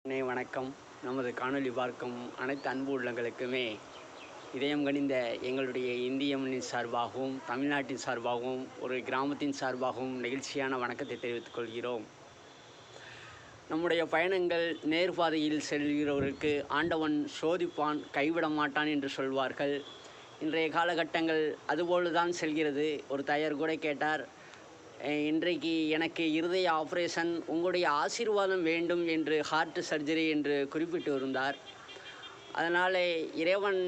வணக்கம். நமது காணொளி பார்க்கும் அனைத்து அன்பு உள்ளங்களுக்குமே இதயம் கனிந்த எங்களுடைய இந்திய மண்ணின் சார்பாகவும் தமிழ்நாட்டின் சார்பாகவும் ஒரு கிராமத்தின் சார்பாகவும் நெகிழ்ச்சியான வணக்கத்தை தெரிவித்துக் கொள்கிறோம். நம்முடைய பயணங்கள் நேர்பாதையில் செல்கிறவருக்கு ஆண்டவன் சோதிப்பான், கைவிட மாட்டான் என்று சொல்வார்கள். இன்றைய காலகட்டங்கள் அதுபோல தான் செல்கிறது. ஒரு தாயார் கூட கேட்டார், இன்றைக்கு எனக்கு இருதய ஆப்ரேஷன், உங்களுடைய ஆசீர்வாதம் வேண்டும் என்று, ஹார்ட் சர்ஜரி என்று குறிப்பிட்டு இருந்தார். அதனால் இறைவன்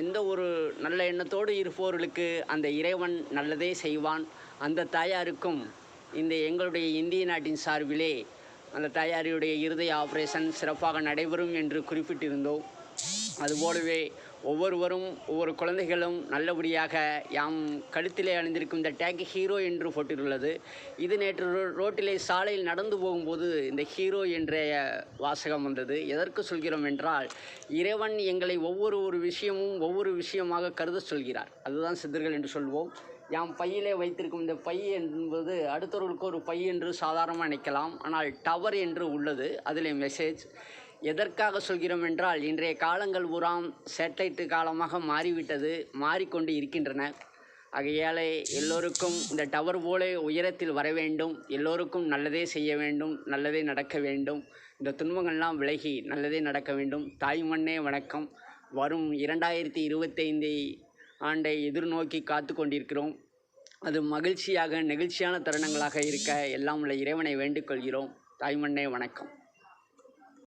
எந்த ஒரு நல்ல எண்ணத்தோடு இருப்பவர்களுக்கு அந்த இறைவன் நல்லதே செய்வான். அந்த தாயாருக்கும் இந்த எங்களுடைய இந்திய நாட்டின் சார்பிலே அந்த தாயாருடைய இருதய ஆப்ரேஷன் சிறப்பாக நடைபெறும் என்று குறிப்பிட்டிருந்தோம். அதுபோலவே ஒவ்வொருவரும் ஒவ்வொரு குழந்தைகளும் நல்லபடியாக யாம் கழுத்திலே அணிந்திருக்கும் இந்த டேக் ஹீரோ என்று போட்டிருந்தது. இது நேற்று ரோட்டிலே சாலையில் நடந்து போகும்போது இந்த ஹீரோ என்ற வாசகம் வந்தது. எதற்கு சொல்கிறோம் என்றால், இறைவன் எங்களை ஒவ்வொரு விஷயமாக கருத சொல்கிறார். அதுதான் சித்தர்கள் என்று சொல்வோம். யாம் பையிலே வைத்திருக்கும் இந்த பை என்பது அடுத்தவர்களுக்கு ஒரு பை என்று சாதாரணமாக நினைக்கலாம். ஆனால் டவர் என்று உள்ளது, அதிலே மெசேஜ். எதற்காக சொல்கிறோம் என்றால், இன்றைய காலங்கள் பூராம் சேட்டலைட்டு காலமாக மாறிக்கொண்டு இருக்கின்றன. ஆகையாலே எல்லோருக்கும் இந்த டவர் போல உயரத்தில் வர வேண்டும், எல்லோருக்கும் நல்லதே செய்ய வேண்டும், நல்லதே நடக்க வேண்டும், இந்த துன்பங்கள்லாம் விலகி நல்லதே நடக்க வேண்டும். தாய் மண்ணே வணக்கம். வரும் 2025 ஆண்டை எதிர்நோக்கி காத்து கொண்டிருக்கிறோம். அது நெகிழ்ச்சியான தருணங்களாக இருக்க எல்லாம் உள்ள இறைவனை வேண்டிக் கொள்கிறோம். தாய் மண்ணே வணக்கம்.